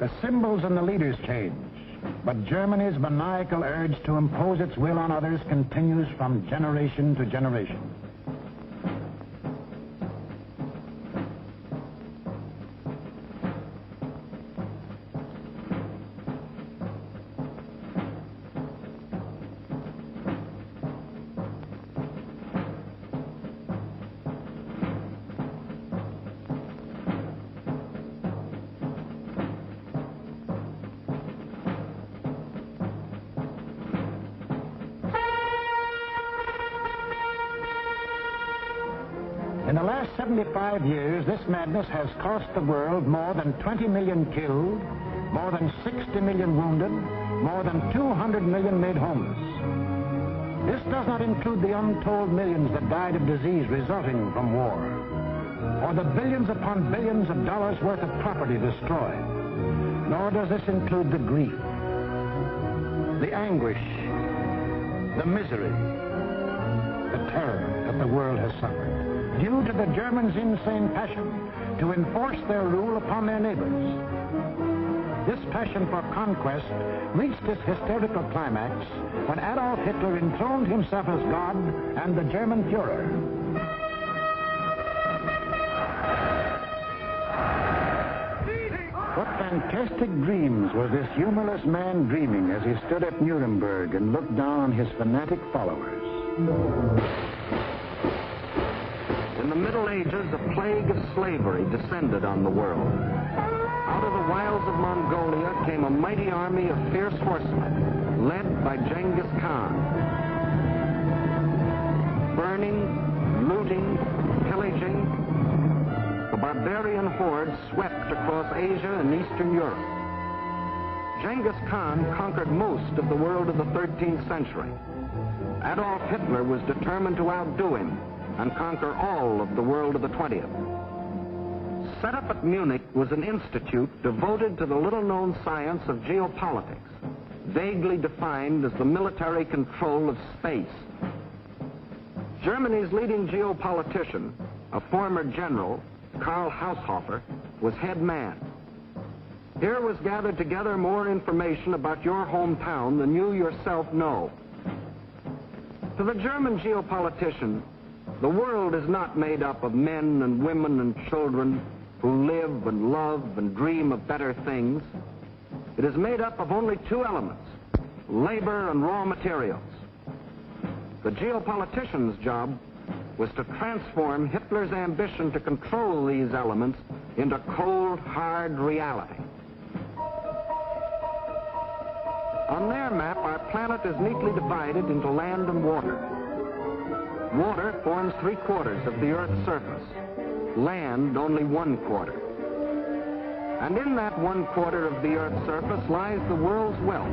The symbols and the leaders change, but Germany's maniacal urge to impose its will on others continues from generation to generation. In the last 75 years, this madness has cost the world more than 20 million killed, more than 60 million wounded, more than 200 million made homeless. This does not include the untold millions that died of disease resulting from war, or the billions upon billions of dollars worth of property destroyed. Nor does this include the grief, the anguish, the misery, the terror that the world has suffered, due to the Germans' insane passion to enforce their rule upon their neighbors. This passion for conquest reached its hysterical climax when Adolf Hitler enthroned himself as God and the German Führer. What fantastic dreams was this humorless man dreaming as he stood at Nuremberg and looked down on his fanatic followers? In the Middle Ages, a plague of slavery descended on the world. Out of the wilds of Mongolia came a mighty army of fierce horsemen, led by Genghis Khan. Burning, looting, pillaging, the barbarian horde swept across Asia and Eastern Europe. Genghis Khan conquered most of the world of the 13th century. Adolf Hitler was determined to outdo him and conquer all of the world of the 20th. Set up at Munich was an institute devoted to the little-known science of geopolitics, vaguely defined as the military control of space. Germany's leading geopolitician, a former general, Karl Haushofer, was head man. Here was gathered together more information about your hometown than you yourself know. To the German geopolitician, the world is not made up of men and women and children who live and love and dream of better things. It is made up of only two elements, labor and raw materials. The geopolitician's job was to transform Hitler's ambition to control these elements into cold, hard reality. On their map, our planet is neatly divided into land and water. Water forms 3/4 of the Earth's surface, land only 1/4. And in that 1/4 of the Earth's surface lies the world's wealth,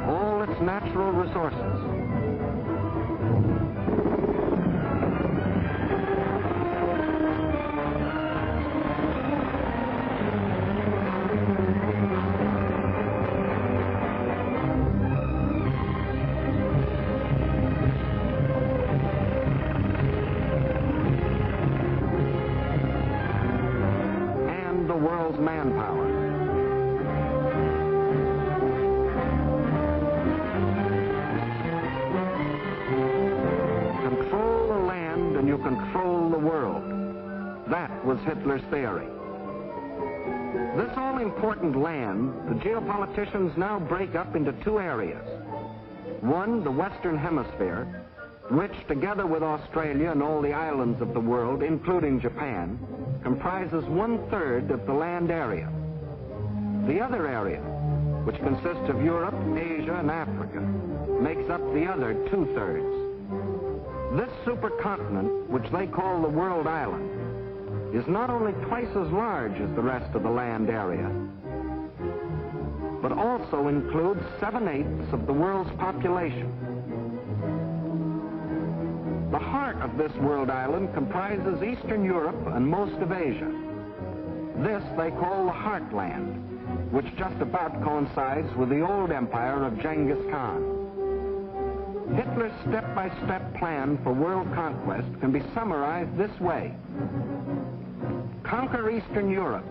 all its natural resources. Manpower. Control the land and you control the world. That was Hitler's theory. This all-important land, the geopoliticians now break up into two areas. One, the Western Hemisphere, which, together with Australia and all the islands of the world, including Japan, comprises 1/3 of the land area. The other area, which consists of Europe, Asia, and Africa, makes up the other 2/3. This supercontinent, which they call the World Island, is not only twice as large as the rest of the land area, but also includes 7/8 of the world's population. The heart of this world island comprises Eastern Europe and most of Asia. This they call the Heartland, which just about coincides with the old empire of Genghis Khan. Hitler's step-by-step plan for world conquest can be summarized this way. Conquer Eastern Europe.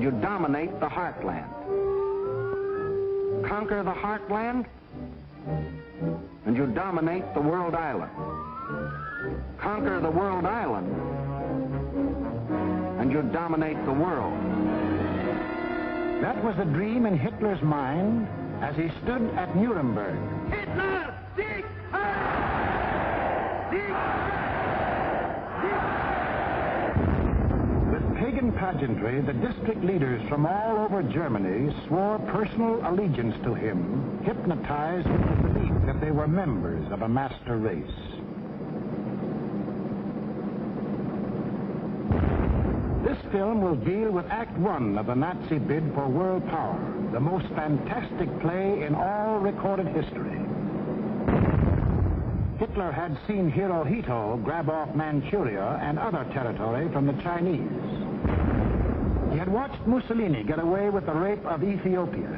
and you dominate the heartland. Conquer the heartland, and you dominate the world island. Conquer the world island, and you dominate the world. That was a dream in Hitler's mind as he stood at Nuremberg. Hitler, Sieg Heil! Sieg Heil! With pagan pageantry, the district leaders from all over Germany swore personal allegiance to him, hypnotized with the belief that they were members of a master race. This film will deal with Act One of the Nazi bid for world power, the most fantastic play in all recorded history. Hitler had seen Hirohito grab off Manchuria and other territory from the Chinese. He had watched Mussolini get away with the rape of Ethiopia.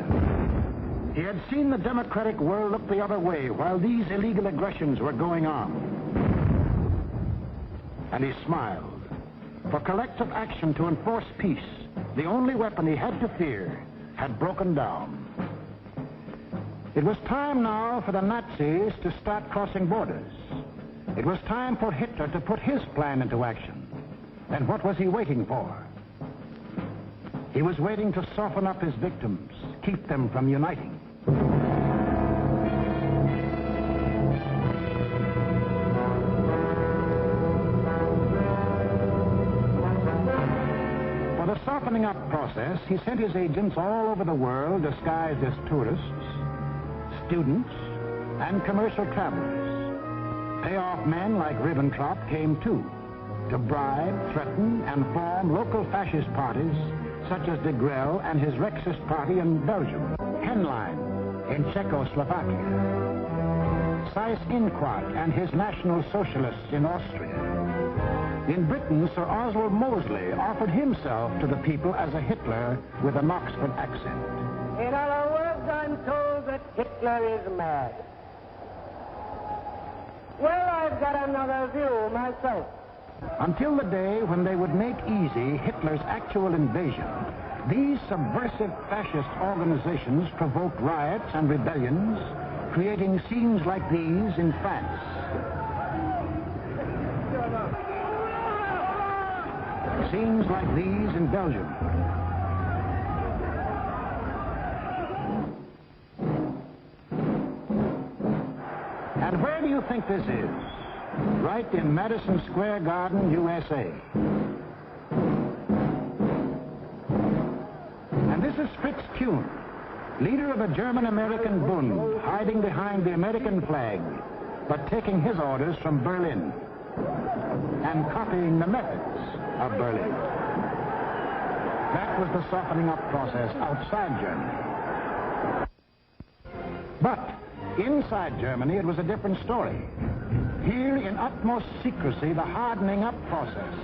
He had seen the democratic world look the other way while these illegal aggressions were going on. And he smiled. For collective action to enforce peace, the only weapon he had to fear, had broken down. It was time now for the Nazis to start crossing borders. It was time for Hitler to put his plan into action. And what was he waiting for? He was waiting to soften up his victims, keep them from uniting. For the softening up process, he sent his agents all over the world disguised as tourists, students, and commercial travelers. Payoff men like Ribbentrop came too, to bribe, threaten, and form local fascist parties such as de Grelle and his Rexist party in Belgium, Henlein in Czechoslovakia, Seyss-Inquart and his National Socialists in Austria. In Britain, Sir Oswald Mosley offered himself to the people as a Hitler with an Oxford accent. In other words, I'm told that Hitler is mad. Well, I've got another view myself. Until the day when they would make easy Hitler's actual invasion, these subversive fascist organizations provoked riots and rebellions, creating scenes like these in France. Scenes like these in Belgium. And where do you think this is? Right in Madison Square Garden, USA. And this is Fritz Kuhn, leader of a German-American Bund, hiding behind the American flag, but taking his orders from Berlin and copying the methods of Berlin. That was the softening up process outside Germany. But inside Germany, it was a different story. Here, in utmost secrecy, the hardening up process,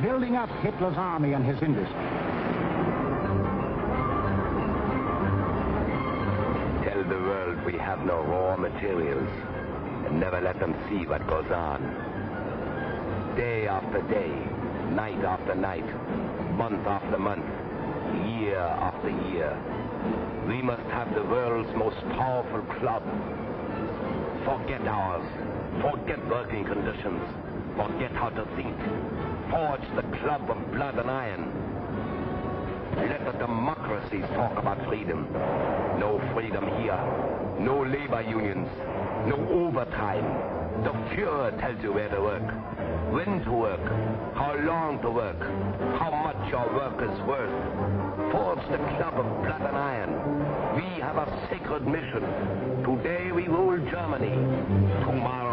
building up Hitler's army and his industry. Tell the world we have no raw materials, and never let them see what goes on. Day after day, night after night, month after month, year after year, we must have the world's most powerful club. Forget ours. Forget working conditions. Forget how to think. Forge the club of blood and iron. Let the democracies talk about freedom. No freedom here. No labor unions. No overtime. The Fuhrer tells you where to work, when to work, how long to work, how much your work is worth. Forge the club of blood and iron. We have a sacred mission. Today we rule Germany. Tomorrow